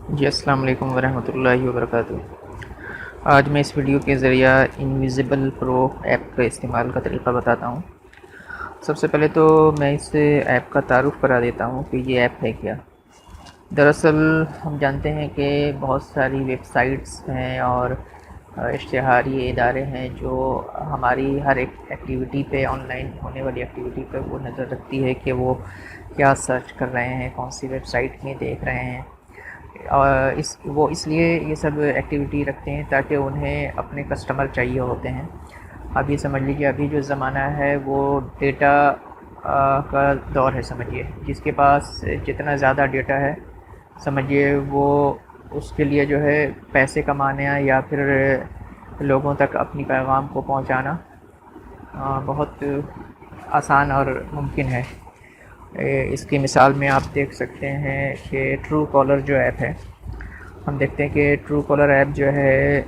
जी, अस्सलाम वालेकुम वरहमतुल्लाहि वबरकातुहू। आज मैं इस वीडियो के ज़रिए इनविजिबल प्रो ऐप का इस्तेमाल का तरीक़ा बताता हूँ। सबसे पहले तो मैं इस ऐप का तारुफ़ करा देता हूँ कि ये ऐप है क्या। दरअसल हम जानते हैं कि बहुत सारी वेबसाइट्स हैं और इश्तिहारी इदारे हैं जो हमारी हर एक एक्टिविटी पे, ऑनलाइन होने वाली एक्टिविटी पे वो नज़र रखती है कि वो क्या सर्च कर रहे हैं, कौन सी वेबसाइट में देख रहे हैं। वो इसलिए ये सब एक्टिविटी रखते हैं ताकि उन्हें अपने कस्टमर चाहिए होते हैं। अब ये समझ लीजिए, अभी जो ज़माना है वो डेटा का दौर है समझिए। जिसके पास जितना ज़्यादा डेटा है समझिए, वो उसके लिए जो है पैसे कमाना या फिर लोगों तक अपनी पैगाम को पहुंचाना बहुत आसान और मुमकिन है। इसकी मिसाल में आप देख सकते हैं कि ट्रू कॉलर जो ऐप है, हम देखते हैं कि ट्रू कॉलर ऐप जो है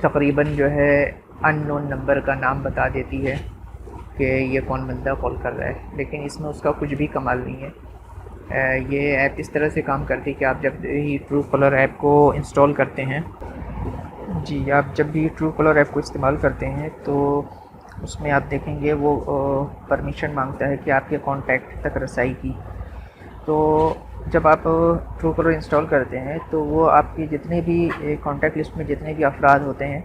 तकरीबन जो है अननोन नंबर का नाम बता देती है कि ये कौन बंदा कॉल कर रहा है, लेकिन इसमें उसका कुछ भी कमाल नहीं है। ये ऐप इस तरह से काम करती है कि आप जब ही ट्रू कॉलर ऐप को इंस्टॉल करते हैं, जी, आप जब भी ट्रू कॉलर ऐप को इस्तेमाल करते हैं तो उसमें आप देखेंगे वो परमिशन मांगता है कि आपके कॉन्टैक्ट तक रसाई की। तो जब आप ट्रू कॉलर इंस्टॉल करते हैं तो वो आपके जितने भी कॉन्टैक्ट लिस्ट में जितने भी अफराद होते हैं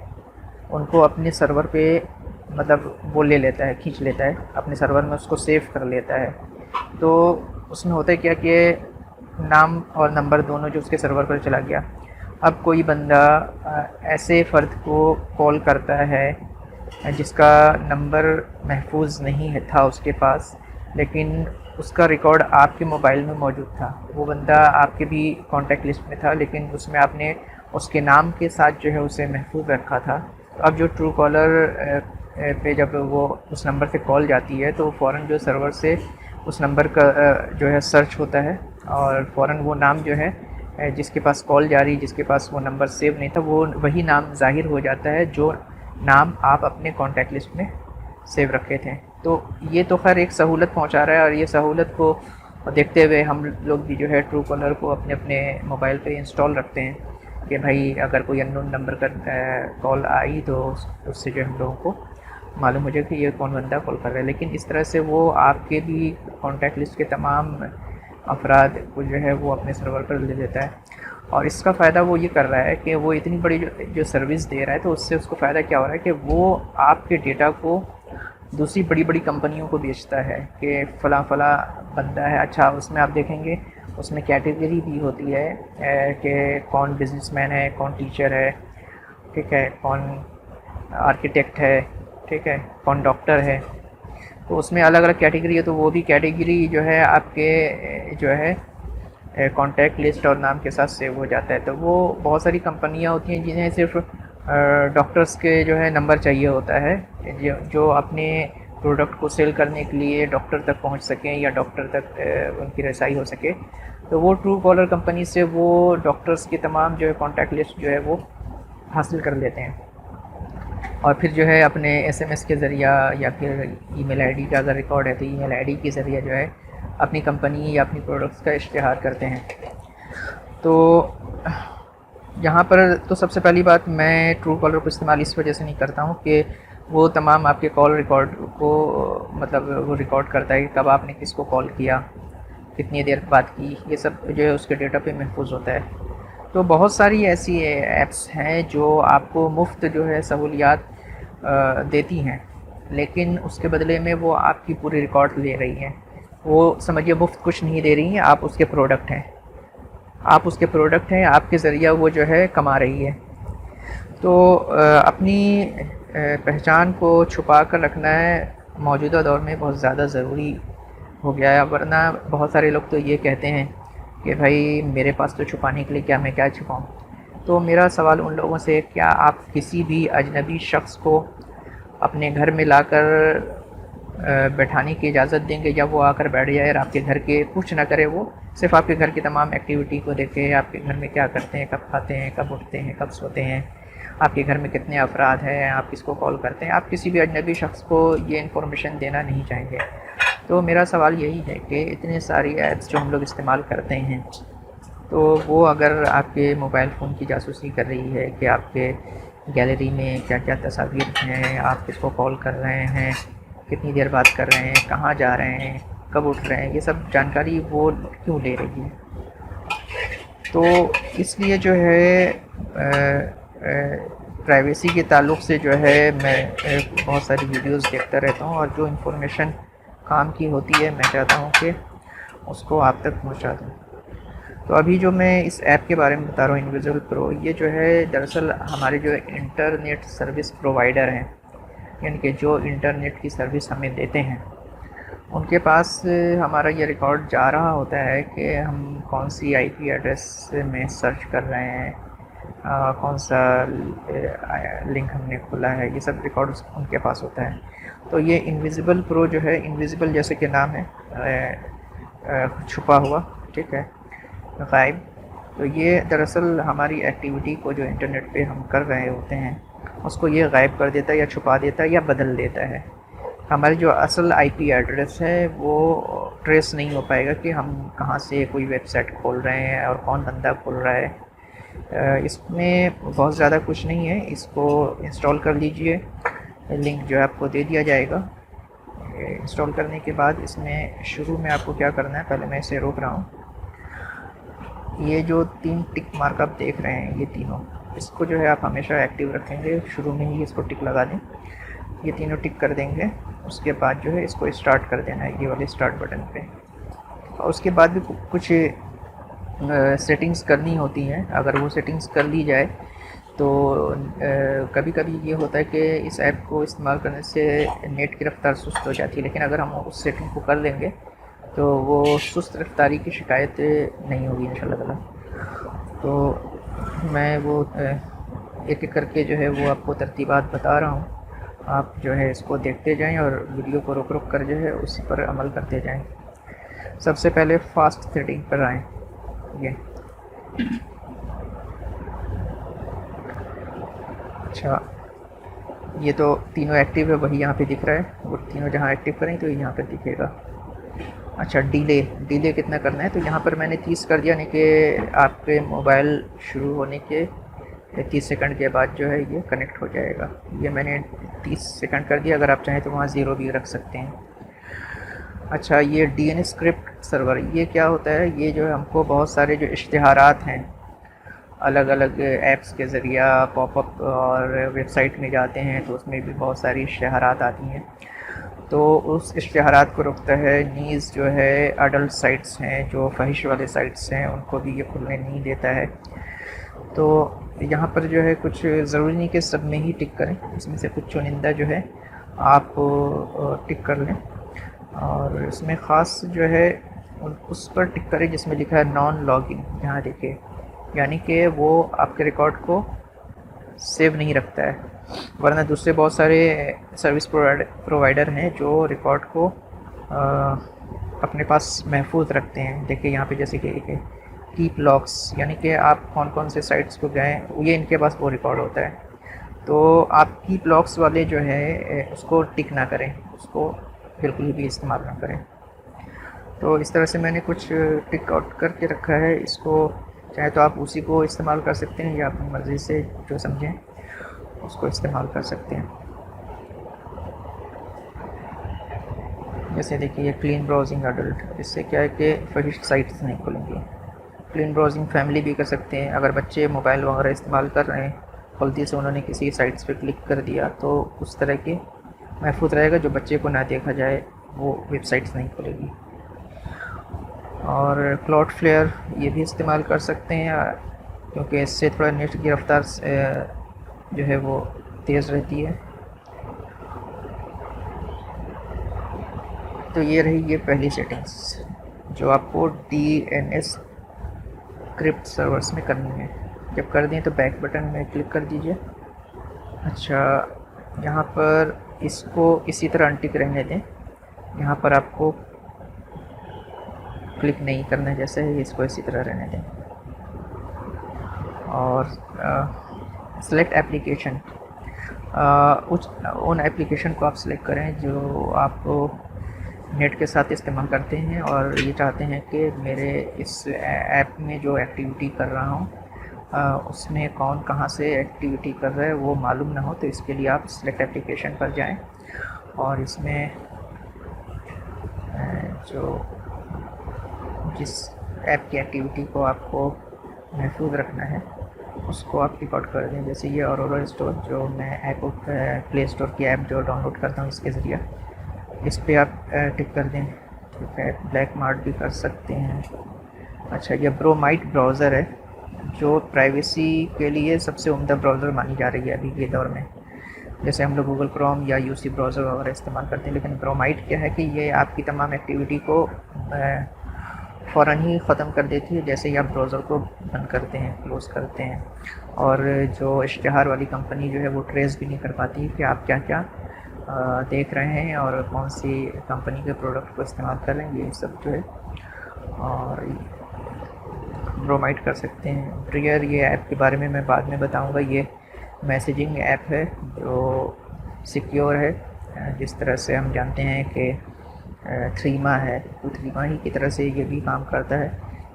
उनको अपने सर्वर पे, मतलब वो ले लेता है, खींच लेता है अपने सर्वर में, उसको सेव कर लेता है। तो उसमें होता है क्या कि नाम और नंबर दोनों जो उसके सर्वर पर चला गया। अब कोई बंदा ऐसे फ़र्द को कॉल करता है जिसका नंबर महफूज नहीं है था उसके पास, लेकिन उसका रिकॉर्ड आपके मोबाइल में मौजूद था। वो बंदा आपके भी कॉन्टैक्ट लिस्ट में था, लेकिन उसमें आपने उसके नाम के साथ जो है उसे महफूज रखा था। तो अब जो ट्रू कॉलर पे जब वो उस नंबर से कॉल जाती है तो फ़ौरन जो सर्वर से उस नंबर का जो है सर्च होता है, और फ़ौरन वो नाम जो है जिसके पास कॉल जा रही, जिसके पास वो नंबर सेव नहीं था, वो वही नाम ज़ाहिर हो जाता है जो नाम आप अपने कॉन्टैक्ट लिस्ट में सेव रखे थे। तो ये तो खैर एक सहूलत पहुंचा रहा है, और ये सहूलत को देखते हुए हम लोग भी जो है ट्रू कॉलर को अपने अपने मोबाइल पे इंस्टॉल रखते हैं कि भाई अगर कोई अननोन नंबर का कॉल आई तो उससे जो हम लोगों को मालूम हो जाए कि ये कौन बंदा कॉल कर रहा है। लेकिन इस तरह से वो आपके भी कॉन्टैक्ट लिस्ट के तमाम अफराद को जो है वो अपने सर्वर पर ले लेता है। और इसका फ़ायदा वो ये कर रहा है कि वो इतनी बड़ी जो सर्विस दे रहा है, तो उससे उसको फ़ायदा क्या हो रहा है कि वो आपके डेटा को दूसरी बड़ी बड़ी कंपनियों को बेचता है कि फ़लाँ फ़लाँ बंदा है। अच्छा, उसमें आप देखेंगे उसमें कैटेगरी भी होती है कि कौन बिजनेसमैन है, कौन टीचर है, ठीक है, कौन आर्किटेक्ट है, ठीक है, कौन डॉक्टर है। तो उसमें अलग अलग कैटेगरी है, तो वो भी कैटेगरी जो है आपके जो है कॉन्टैक्ट लिस्ट और नाम के साथ सेव हो जाता है। तो वो बहुत सारी कंपनियां होती हैं जिन्हें सिर्फ डॉक्टर्स के जो है नंबर चाहिए होता है, जो अपने प्रोडक्ट को सेल करने के लिए डॉक्टर तक पहुंच सकें या डॉक्टर तक उनकी रसाई हो सके। तो वो ट्रू कॉलर कंपनी से वो डॉक्टर्स की तमाम जो है कॉन्टैक्ट लिस्ट जो है वो हासिल कर लेते हैं, और फिर जो है अपने एसएमएस के ज़रिया या फिर ईमेल आईडी का अगर रिकॉर्ड है तो ईमेल आईडी के ज़रिए जो है अपनी कंपनी या अपनी प्रोडक्ट्स का इश्तिहार करते हैं। तो यहाँ पर तो सबसे पहली बात, मैं ट्रू कॉलर को इस्तेमाल इस वजह से नहीं करता हूँ कि वो तमाम आपके कॉल रिकॉर्ड को, मतलब वो रिकॉर्ड करता है कि कब आपने किसको कॉल किया, कितनी देर बात की, ये सब जो है उसके डेटा पे महफूज होता है। तो बहुत सारी ऐसी ऐप्स हैं जो आपको मुफ्त जो है सहूलियात देती हैं, लेकिन उसके बदले में वो आपकी पूरी रिकॉर्ड ले रही हैं। वो समझिए मुफ्त कुछ नहीं दे रही हैं, आप उसके प्रोडक्ट हैं, आप उसके प्रोडक्ट हैं, आपके ज़रिया वो जो है कमा रही है। तो अपनी पहचान को छुपा कर रखना है मौजूदा दौर में बहुत ज़्यादा ज़रूरी हो गया है। वरना बहुत सारे लोग तो ये कहते हैं कि भाई मेरे पास तो छुपाने के लिए क्या, मैं क्या छुपाऊँ। तो मेरा सवाल उन लोगों से, क्या आप किसी भी अजनबी शख्स को अपने घर में लाकर बैठाने की इजाज़त देंगे, या वो आकर बैठ जाए और आपके घर के कुछ ना करे, वो सिर्फ़ आपके घर की तमाम एक्टिविटी को देखे, आपके घर में क्या करते हैं, कब खाते हैं, कब उठते हैं, कब सोते हैं, आपके घर में कितने अफराद हैं, आप किसको कॉल करते हैं, आप किसी भी अजनबी शख्स को ये इन्फॉर्मेशन देना नहीं चाहेंगे। तो मेरा सवाल यही है कि इतने सारी ऐप्स जो हम लोग इस्तेमाल करते हैं, तो वो अगर आपके मोबाइल फ़ोन की जासूसी कर रही है कि आपके गैलरी में क्या क्या तस्वीर हैं, आप किसको कॉल कर रहे हैं, कितनी देर बात कर रहे हैं, कहाँ जा रहे हैं, कब उठ रहे हैं, ये सब जानकारी वो क्यों ले रही है। तो इसलिए जो है प्राइवेसी के ताल्लुक़ से जो है मैं बहुत सारी वीडियोस देखता रहता हूँ, और जो इन्फॉर्मेशन काम की होती है मैं चाहता हूँ कि उसको आप तक पहुँचा दूँ। तो अभी जो मैं इस ऐप के बारे में बता रहा हूँ, इनविजिबल प्रो, ये जो है दरअसल हमारे जो इंटरनेट सर्विस प्रोवाइडर हैं, यानी कि जो इंटरनेट की सर्विस हमें देते हैं, उनके पास हमारा ये रिकॉर्ड जा रहा होता है कि हम कौन सी आईपी एड्रेस में सर्च कर रहे हैं, कौन सा लिंक हमने खोला है, ये सब रिकॉर्ड उनके पास होता है। तो ये इनविजिबल प्रो जो है, इनविजिबल जैसे कि नाम है, छुपा हुआ, ठीक है, गायब। तो ये दरअसल हमारी एक्टिविटी को जो इंटरनेट पे हम कर रहे होते हैं उसको ये गायब कर देता है, या छुपा देता है, या बदल देता है। हमारी जो असल आईपी एड्रेस है वो ट्रेस नहीं हो पाएगा कि हम कहाँ से कोई वेबसाइट खोल रहे हैं और कौन बंदा खोल रहा है। इसमें बहुत ज़्यादा कुछ नहीं है, इसको इंस्टॉल कर लीजिए, लिंक जो है आपको दे दिया जाएगा। इंस्टॉल करने के बाद इसमें शुरू में आपको क्या करना है, पहले मैं इसे रोक रहा हूँ। ये जो 3 टिक मार्क आप देख रहे हैं, ये तीनों, इसको जो है आप हमेशा एक्टिव रखेंगे, शुरू में ही इसको टिक लगा दें। ये तीनों टिक कर देंगे, उसके बाद जो है इसको स्टार्ट कर देना है, ये वाले स्टार्ट बटन पे। और उसके बाद भी कुछ सेटिंग्स करनी होती हैं। अगर वो सेटिंग्स कर ली जाए तो कभी कभी ये होता है कि इस ऐप को इस्तेमाल करने से नेट की रफ्तार सुस्त हो जाती है, लेकिन अगर हम उस सेटिंग को कर लेंगे तो वो सुस्त रफ्तारी की शिकायत नहीं होगी इंशाल्लाह ताला। तो मैं वो एक एक करके जो है वो आपको तरतीबात बता रहा हूँ, आप जो है इसको देखते जाएं और वीडियो को रोक रोक कर जो है उसी पर अमल करते जाएं। सबसे पहले फास्ट सेटिंग पर आएँ। ये अच्छा, ये तो तीनों एक्टिव है, वही यहाँ पे दिख रहा है, वो तीनों जहाँ एक्टिव करें तो यहाँ पर दिखेगा। अच्छा, डिले कितना करना है, तो यहाँ पर मैंने 30 कर दिया, यानी कि आपके मोबाइल शुरू होने के 30 सेकंड के बाद जो है ये कनेक्ट हो जाएगा। ये मैंने 30 सेकंड कर दिया, अगर आप चाहें तो वहाँ 0 भी रख सकते हैं। अच्छा, ये DNS स्क्रिप्ट सर्वर, ये क्या होता है, ये जो है हमको बहुत सारे जो इश्तिहारात हैं अलग अलग ऐप्स के ज़रिया पॉपअप और वेबसाइट में जाते हैं, तो उसमें भी बहुत सारी इश्तिहारात आती हैं, तो उस इश्तिहारात को रोकता है। नीज़ जो है अडल्ट साइट्स हैं, जो फहिश वाले साइट्स हैं, उनको भी ये खुलने नहीं देता है। तो यहाँ पर जो है कुछ ज़रूरी नहीं कि सब में ही टिक करें, इसमें से कुछ चुनिंदा जो है आप टिक कर लें, और इसमें ख़ास जो है उस पर टिक करें जिसमें लिखा है नॉन लॉगिन। यहाँ देखिए, यानी कि वो आपके रिकॉर्ड को सेव नहीं रखता है, वरना दूसरे बहुत सारे सर्विस प्रोवाइडर हैं जो रिकॉर्ड को अपने पास महफूज रखते हैं। देखिए यहाँ पे जैसे कि कीप लॉग्स, यानी कि आप कौन कौन से साइट्स को गए, ये इनके पास वो रिकॉर्ड होता है। तो आप कीप लॉग्स वाले जो है उसको टिक ना करें, उसको बिल्कुल भी इस्तेमाल ना करें। तो इस तरह से मैंने कुछ टिक आउट करके रखा है, इसको चाहे तो आप उसी को इस्तेमाल कर सकते हैं, या अपनी मर्ज़ी से जो समझें उसको इस्तेमाल कर सकते हैं। जैसे देखिए क्लीन ब्राउजिंग अडल्ट, इससे क्या है कि फहिश साइट्स नहीं खुलेंगी। क्लीन ब्राउजिंग फैमिली भी कर सकते हैं, अगर बच्चे मोबाइल वगैरह इस्तेमाल कर रहे हैं, गलती से उन्होंने किसी साइट्स पे क्लिक कर दिया, तो उस तरह के महफूज रहेगा, जो बच्चे को ना देखा जाए वो वेबसाइट्स नहीं खुलेगी। और क्लाउडफ्लेयर ये भी इस्तेमाल कर सकते हैं, क्योंकि इससे थोड़ा नेट की रफ्तार जो है वो तेज़ रहती है। तो ये रही ये पहली सेटिंग्स जो आपको DNS स्क्रिप्ट सर्वर्स में करनी है। जब कर दें तो बैक बटन में क्लिक कर दीजिए। अच्छा, यहाँ पर इसको इसी तरह अनटिक रहने दें, यहाँ पर आपको क्लिक नहीं करना है, जैसे है इसको इसी तरह रहने दें। और सेलेक्ट एप्लीकेशन, उन एप्लीकेशन को आप सेलेक्ट करें जो आपको नेट के साथ इस्तेमाल करते हैं और ये चाहते हैं कि मेरे इस ऐप में जो एक्टिविटी कर रहा हूँ उसमें कौन कहाँ से एक्टिविटी कर रहा है वो मालूम ना हो, तो इसके लिए आप सेलेक्ट एप्लीकेशन पर जाएं और इसमें जो जिस ऐप की एक्टिविटी को आपको महफूज रखना है उसको आप रिकॉर्ड कर दें। जैसे ये ऑरोरा स्टोर जो मैं ऐप प्ले स्टोर की ऐप जो डाउनलोड करता हूँ इसके ज़रिए, इस पर आप टिक कर दें। ठीक है, ब्लैक मार्क भी कर सकते हैं। अच्छा, ये ब्रोमाइट ब्राउज़र है जो प्राइवेसी के लिए सबसे उम्दा ब्राउज़र मानी जा रही है अभी के दौर में। जैसे हम लोग गूगल क्रोम या यूसी ब्राउज़र वगैरह इस्तेमाल करते हैं, लेकिन ब्रोमाइट क्या है कि ये आपकी तमाम एक्टिविटी को फ़ौरन ही ख़त्म कर देती है जैसे ही आप ब्राउज़र को बंद करते हैं, क्लोज़ करते हैं। और जो इश्तिहार वाली कंपनी जो है वो ट्रेस भी नहीं कर पाती कि आप क्या क्या देख रहे हैं और कौन सी कंपनी के प्रोडक्ट को इस्तेमाल कर रहे हैं, ये सब जो है। और ब्रोमाइट कर सकते हैं। ट्रिगर, ये ऐप के बारे में मैं बाद में बताऊंगा। ये मैसेजिंग ऐप है जो सिक्योर है, जिस तरह से हम जानते हैं कि थ्रीमा है, तो थ्रीमा ही की तरह से ये भी काम करता है।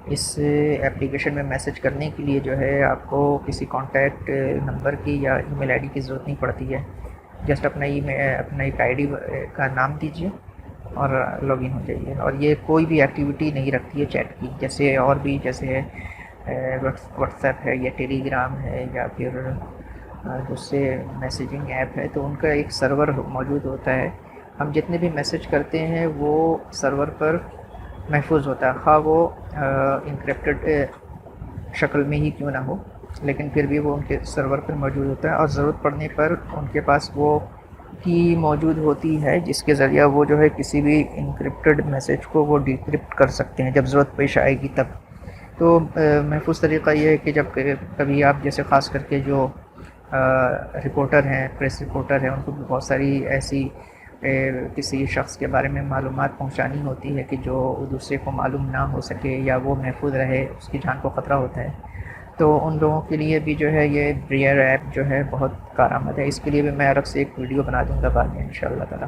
इस एप्लीकेशन में मैसेज करने के लिए जो है आपको किसी कॉन्टैक्ट नंबर की या ईमेल आईडी की ज़रूरत नहीं पड़ती है। जस्ट अपना एक आईडी का नाम दीजिए और लॉगिन हो जाइए। और ये कोई भी एक्टिविटी नहीं रखती है चैट की, जैसे और भी जैसे व्हाट्सएप है या टेलीग्राम है या फिर दूसरे मैसेजिंग ऐप है, तो उनका एक सर्वर मौजूद होता है। हम जितने भी मैसेज करते हैं वो सर्वर पर महफूज होता है, ख़ाह वो इनक्रिप्टेड शक्ल में ही क्यों ना हो, लेकिन फिर भी वो उनके सर्वर पर मौजूद होता है और ज़रूरत पड़ने पर उनके पास वो की मौजूद होती है जिसके ज़रिए वो जो है किसी भी इनक्रिप्टेड मैसेज को वो डिक्रिप्ट कर सकते हैं जब ज़रूरत पेश आएगी तब। तो महफूज तरीक़ा ये है कि जब कभी आप जैसे ख़ास करके जो रिपोर्टर हैं, प्रेस रिपोर्टर हैं, उनको भी बहुत सारी ऐसी किसी शख्स के बारे में मालूमात पहुंचानी होती है कि जो दूसरे को मालूम ना हो सके या वो महफूज रहे, उसकी जान को ख़तरा होता है, तो उन लोगों के लिए भी जो है ये ब्रियर ऐप जो है बहुत कारआमद है। इसके लिए भी मैं अलग से एक वीडियो बना दूंगा बाद में इंशाअल्लाह ताला।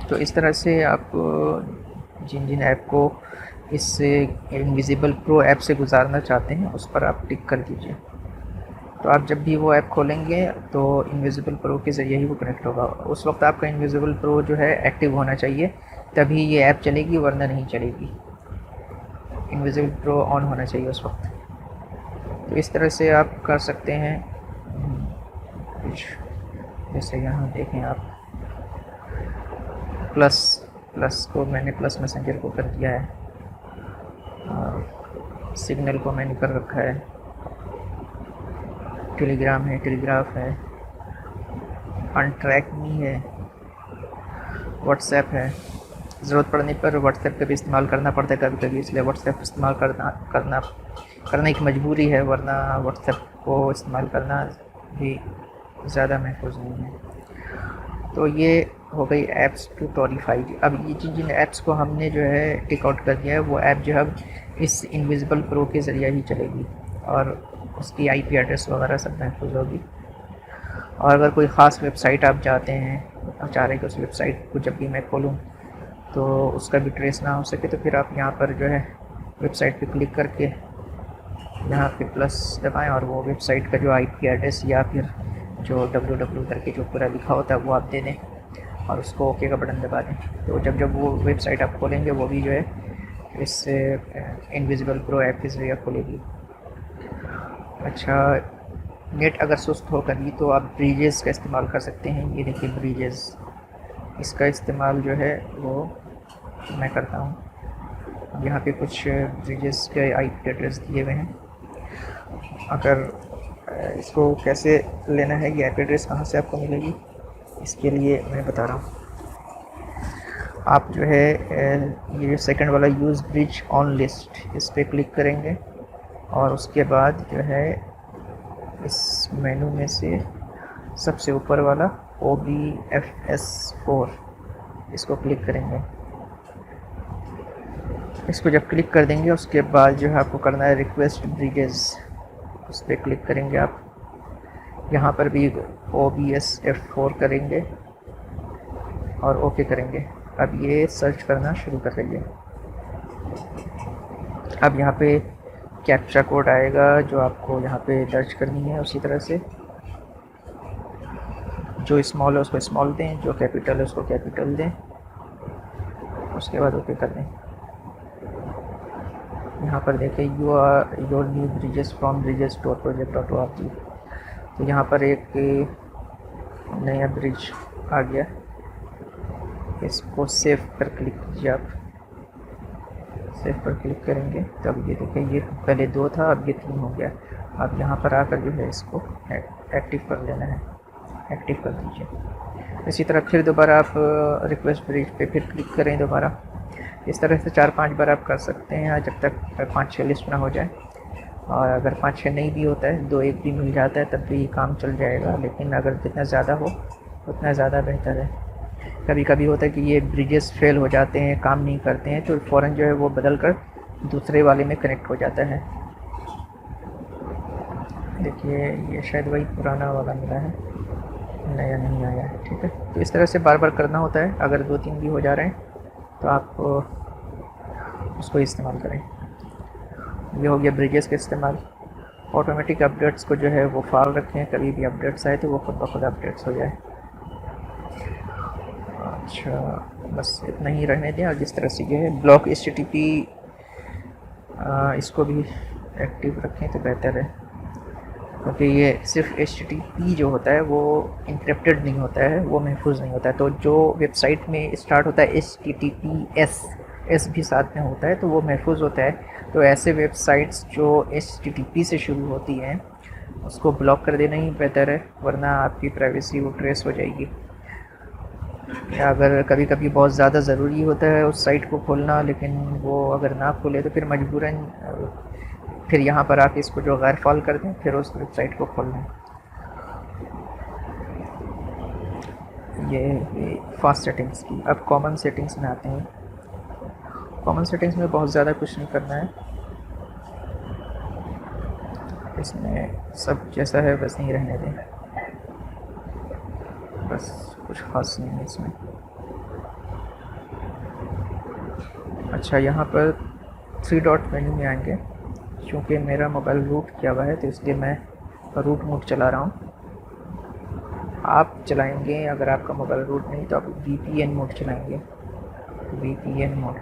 तो इस तरह से आप जिन जिन ऐप को इस इनविजिबल प्रो ऐप से गुजारना चाहते हैं उस पर आप टिक कर दीजिए। तो आप जब भी वो ऐप खोलेंगे तो इनविजिबल प्रो के ज़रिए ही वो कनेक्ट होगा। उस वक्त आपका इनविजिबल प्रो जो है एक्टिव होना चाहिए, तभी ये ऐप चलेगी, वरना नहीं चलेगी। इनविजिबल प्रो ऑन होना चाहिए उस वक्त। तो इस तरह से आप कर सकते हैं। जैसे यहाँ देखें आप, प्लस को मैंने प्लस मैसेंजर को कर दिया है, सिग्नल को मैंने कर रखा है, टेलीग्राम है, टेलीग्राफ है, अनट्रैक मी है, व्हाट्सएप है। ज़रूरत पड़ने पर व्हाट्सएप का भी इस्तेमाल करना पड़ता है कभी कभी, इसलिए व्हाट्सएप इस्तेमाल करना एक मजबूरी है, वरना व्हाट्सएप को इस्तेमाल करना भी ज़्यादा महफूज नहीं है। तो ये हो गई ऐप्स ट्यूटोरिफाई। अब ये जिन ऐप्स को हमने जो है टिक आउट कर दिया है वो ऐप जो है इस इनविजिबल प्रो के ज़रिए ही चलेगी और उसकी आईपी एड्रेस वगैरह सब महफूज होगी। और अगर कोई ख़ास वेबसाइट आप जाते हैं और चाह रहे कि उस वेबसाइट को जब भी मैं खोलूँ तो उसका भी ट्रेस ना हो सके, तो फिर आप यहाँ पर जो है वेबसाइट पे क्लिक करके यहाँ पे प्लस दबाएं और वो वेबसाइट का जो आईपी एड्रेस या फिर जो www करके जो पूरा लिखा होता है वो आप दे दें और उसको ओके का बटन दबा दें। तो जब वो वेबसाइट आप खोलेंगे वो भी जो है इस इनविजिबल प्रो ऐप के ज़रिए खोलेगी। अच्छा, नेट अगर सुस्त हो कभी तो आप ब्रिजेस का इस्तेमाल कर सकते हैं। ये देखिए ब्रिजेस, इसका इस्तेमाल जो है वो मैं करता हूँ। यहाँ पे कुछ ब्रिजेस के आईपी एड्रेस दिए हुए हैं। अगर इसको कैसे लेना है, ये आईपी एड्रेस कहाँ से आपको मिलेगी, इसके लिए मैं बता रहा हूँ। आप जो है ये जो सेकंड वाला यूज़ ब्रिज ऑन लिस्ट, इस पर क्लिक करेंगे और उसके बाद जो है इस मेनू में से सबसे ऊपर वाला OBFS4 इसको क्लिक करेंगे। इसको जब क्लिक कर देंगे उसके बाद जो है आपको करना है रिक्वेस्ट ब्रिजेस, उस पर क्लिक करेंगे आप। यहाँ पर भी OBSF4 करेंगे और ओके करेंगे। अब ये सर्च करना शुरू कर रही है। अब यहाँ पे कैप्चा कोड आएगा जो आपको यहाँ पे दर्ज करनी है। उसी तरह से जो स्मॉल है उसको स्मॉल दें, जो कैपिटल है उसको कैपिटल दें, उसके बाद ओके कर दें। यहाँ पर देखें you are your new bridges from bridges.project.org। तो यहाँ पर एक नया ब्रिज आ गया, इसको सेव पर क्लिक कीजिए। आप सेव पर क्लिक करेंगे तब ये देखें, ये पहले 2 था अब ये 3 हो गया। अब यहाँ पर आकर जो है इसको एक्टिव कर लेना है, एक्टिव कर दीजिए। इसी तरह फिर दोबारा आप रिक्वेस्ट ब्रिज पे फिर क्लिक करें दोबारा। इस तरह से 4-5 बार आप कर सकते हैं जब तक 5-6 लिस्ट ना हो जाए। और अगर 5-6 नहीं भी होता है, 2-1 भी मिल जाता है तब भी काम चल जाएगा, लेकिन अगर जितना ज़्यादा हो उतना ज़्यादा बेहतर है। कभी कभी होता है कि ये ब्रिजेस फेल हो जाते हैं, काम नहीं करते हैं, तो फ़ौरन जो है वो बदल कर दूसरे वाले में कनेक्ट हो जाता है। देखिए ये शायद वही पुराना वाला मिला है, नया नहीं आया है। ठीक है, तो इस तरह से बार बार करना होता है। अगर 2-3 भी हो जा रहे हैं तो आप उसको इस्तेमाल करें। ये हो गया ब्रिजेस का इस्तेमाल। ऑटोमेटिक अपडेट्स को जो है वो फाल रखें, कभी भी अपडेट्स आए तो वो खुद ब खुद अपडेट्स हो जाए। अच्छा, बस इतना ही रहने दें। और जिस तरह से ये है ब्लॉक HTTP, इसको भी एक्टिव रखें तो बेहतर है, क्योंकि ये सिर्फ HTTP जो होता है वो इंक्रिप्टेड नहीं होता है, वो महफूज नहीं होता है। तो जो वेबसाइट में स्टार्ट होता है HTTPS, एस भी साथ में होता है, तो वो महफूज होता है। तो ऐसे वेबसाइट्स जो HTTP से शुरू होती हैं उसको ब्लॉक कर देना ही बेहतर है, वरना आपकी प्राइवेसी वो ट्रेस हो जाएगी। या अगर कभी कभी बहुत ज़्यादा ज़रूरी होता है उस साइट को खोलना, लेकिन वो अगर ना खोले तो फिर मजबूरन फिर यहाँ पर आके इसको जो गैर फाल कर दें, फिर उस वेबसाइट को खोल लें। ये फास्ट सेटिंग्स की। अब कॉमन सेटिंग्स में आते हैं। कॉमन सेटिंग्स में बहुत ज़्यादा कुछ नहीं करना है, इसमें सब जैसा है वैसे नहीं रहने दें, बस कुछ ख़ास नहीं है इसमें। अच्छा, यहाँ पर 3 डॉट मेन्यू में आएंगे। क्योंकि मेरा मोबाइल रूट किया हुआ है तो इसलिए मैं रूट मोड चला रहा हूँ। आप चलाएंगे अगर आपका मोबाइल रूट नहीं तो आप VPN मोड चलाएंगे, VPN मोड।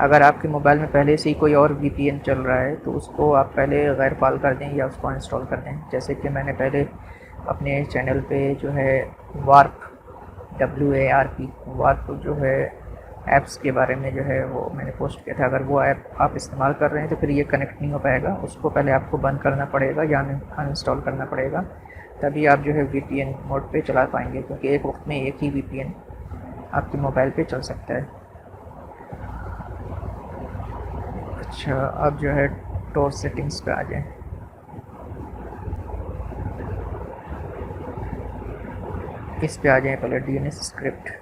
अगर आपके मोबाइल में पहले से ही कोई और VPN चल रहा है तो उसको आप पहले गैर फाल कर दें या उसको इंस्टॉल कर दें। जैसे कि मैंने पहले अपने चैनल पे जो है वार्प, WARP, वार्प जो है ऐप्स के बारे में जो है वो मैंने पोस्ट किया था। अगर वो ऐप आप इस्तेमाल कर रहे हैं तो फिर ये कनेक्ट नहीं हो पाएगा, उसको पहले आपको बंद करना पड़ेगा या अनइंस्टॉल करना पड़ेगा, तभी आप जो है VPN मोड पे चला पाएंगे, क्योंकि एक वक्त में एक ही VPN आपके मोबाइल पे चल सकता है। अच्छा, अब जो है टोर सेटिंग्स पे आ जाएं। इस पे आ जाएं पहले DNS स्क्रिप्ट।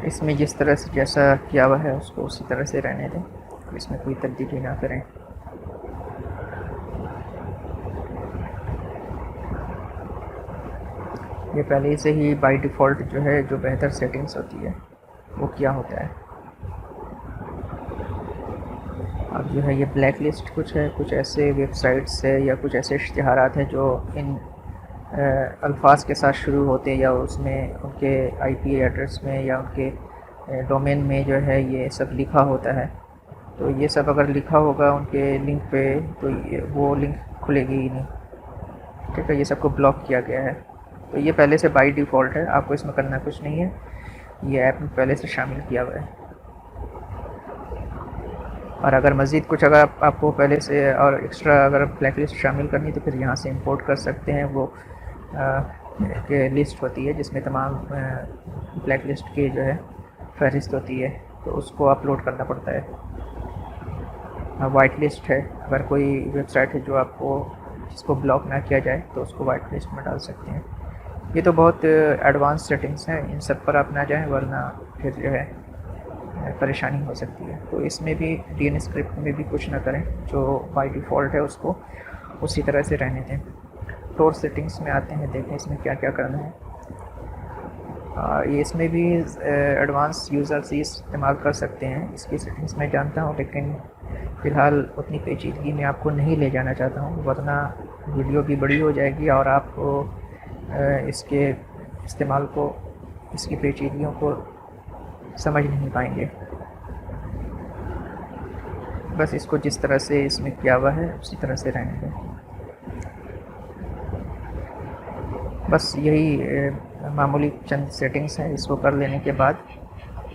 इसमें जिस तरह से जैसा किया हुआ है उसको उसी तरह से रहने दें, इसमें कोई तब्दीली ना करें। ये पहले से ही बाय डिफ़ॉल्ट जो है जो बेहतर सेटिंग्स होती है वो क्या होता है। अब जो है ये ब्लैक लिस्ट कुछ है, कुछ ऐसे वेबसाइट्स है या कुछ ऐसे इश्तिहारात हैं जो इन अल्फाज के साथ शुरू होते हैं या उसमें उनके IP एड्रेस में या उनके डोमेन में जो है ये सब लिखा होता है। तो ये सब अगर लिखा होगा उनके लिंक पे तो ये वो लिंक खुलेगी ही नहीं। ठीक है, ये सबको ब्लॉक किया गया है। तो ये पहले से बाय डिफ़ॉल्ट है, आपको इसमें करना कुछ नहीं है, ये ऐप में पहले से शामिल किया हुआ है। और अगर मज़ीद कुछ अगर आपको पहले से और एक्स्ट्रा अगर ब्लैक लिस्ट शामिल करनी तो फिर यहाँ से इंपोर्ट कर सकते हैं। वो के लिस्ट होती है जिसमें तमाम ब्लैक लिस्ट की जो है फहरिस्त होती है, तो उसको अपलोड करना पड़ता है। वाइट लिस्ट है, अगर कोई वेबसाइट है जो आपको जिसको ब्लॉक ना किया जाए तो उसको वाइट लिस्ट में डाल सकते हैं। ये तो बहुत एडवांस सेटिंग्स हैं, इन सब पर आप ना जाएं वरना फिर जो है परेशानी हो सकती है। तो इसमें भी DNS स्क्रिप्ट में भी कुछ ना करें, जो बाय डिफ़ॉल्ट है उसको उसी तरह से रहने दें। टोर सेटिंग्स में आते हैं, देखें इसमें क्या क्या करना है। ये इसमें भी एडवांस यूज़र्स ये इस्तेमाल कर सकते हैं, इसकी सेटिंग्स मैं जानता हूँ, लेकिन फ़िलहाल उतनी पेचीदगी में आपको नहीं ले जाना चाहता हूँ, वरना वीडियो भी बड़ी हो जाएगी और आपको इसके इस्तेमाल को, इसकी पेचीदगियों को समझ नहीं पाएंगे। बस इसको जिस तरह से इसमें किया हुआ है उसी तरह से रहने दें। बस यही मामूली चंद सेटिंग्स हैं। इसको कर लेने के बाद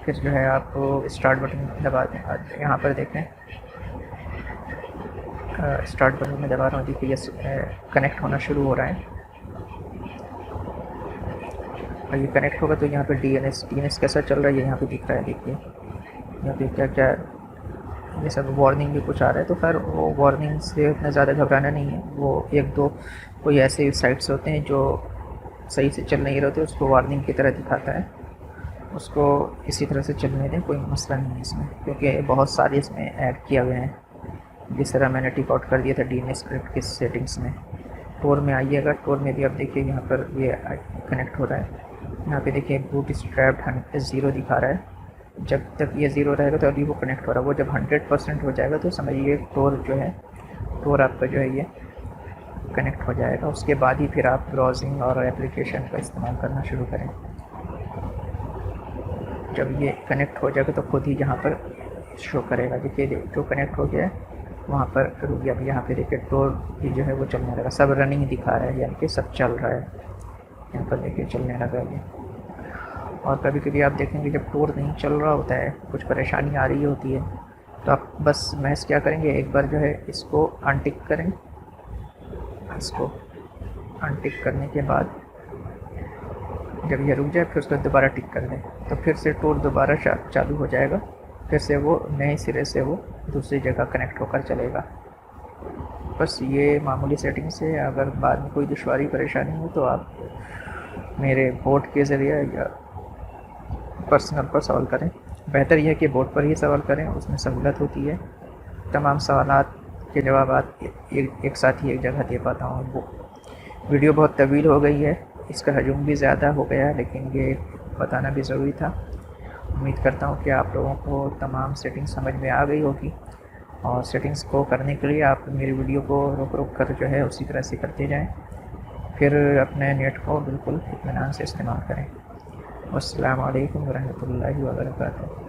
फिर जो है आपको स्टार्ट बटन दबा दें। यहाँ पर देखें स्टार्ट बटन में दबा रहा हूँ, देखिए ये कनेक्ट होना शुरू हो रहा है। और ये कनेक्ट होगा तो यहाँ पे DNS कैसा चल रहा है ये यहाँ पे दिख रहा है। देखिए यहाँ पे क्या क्या ये सब वार्निंग भी कुछ आ रहा है, तो खैर वो वार्निंग से उतना ज़्यादा घबराना नहीं है। वो एक दो कोई ऐसे साइट्स होते हैं जो सही से चल नहीं रहते, उसको वार्निंग की तरह दिखाता है, उसको इसी तरह से चलने दें, कोई मसला नहीं है इसमें, क्योंकि बहुत सारे इसमें ऐड किए हुए हैं। जिस तरह मैंने टिक आउट कर दिया था DNS स्क्रिप्ट की सेटिंग्स में। टोर में आइएगा, टोर में भी आप देखिए यहाँ पर ये कनेक्ट हो रहा है। यहाँ पे देखिए बूटस्ट्रैप्ड 0 दिखा रहा है। जब तक ये 0 रहेगा तो अभी वो कनेक्ट हो रहा है। वो जब 100% हो जाएगा तो समझिए टोर जो है, टोर आपका जो है ये कनेक्ट हो जाएगा। उसके बाद ही फिर आप ब्राउजिंग और एप्लीकेशन का इस्तेमाल करना शुरू करें। जब ये कनेक्ट हो जाएगा तो खुद ही यहाँ पर शो करेगा। देखिए जो कनेक्ट हो गया है वहाँ पर रुक गया। यहाँ पे देखिए टोर भी जो है वो चलने लगा, सब रनिंग दिखा रहा है, यानी कि सब चल रहा है। यहाँ पर देखिए चलने लगा ये। और कभी कभी आप देखेंगे जब टोर नहीं चल रहा होता है, कुछ परेशानी आ रही होती है, तो आप बस महज क्या करेंगे, एक बार जो है इसको अनटिक करें। इसको अनटिक करने के बाद जब ये रुक जाए फिर उसको दोबारा टिक कर दें, तो फिर से टोर दोबारा चालू हो जाएगा। फिर से वो नए सिरे से वो दूसरी जगह कनेक्ट होकर चलेगा। बस ये मामूली सेटिंग से, अगर बाद में कोई दुश्वारी परेशानी हो तो आप मेरे बोर्ड के ज़रिए या पर्सनल पर सवाल करें। बेहतर यह है कि बोर्ड पर ही सवाल करें, उसमें सहूलत होती है। तमाम सवालात के जवाब एक साथ ही एक जगह दे पाता हूँ। वो वीडियो बहुत तवील हो गई है, इसका हजम भी ज़्यादा हो गया है, लेकिन ये बताना भी ज़रूरी था। उम्मीद करता हूँ कि आप लोगों को तमाम सेटिंग्स समझ में आ गई होगी, और सेटिंग्स को करने के लिए आप मेरी वीडियो को रोक कर जो है उसी तरह से करते जाएं, फिर अपने नेट को बिल्कुल इत्मीनान से इस्तेमाल करें। अस्सलामु अलैकुम वरहमतुल्लाहि वबरकातुहू।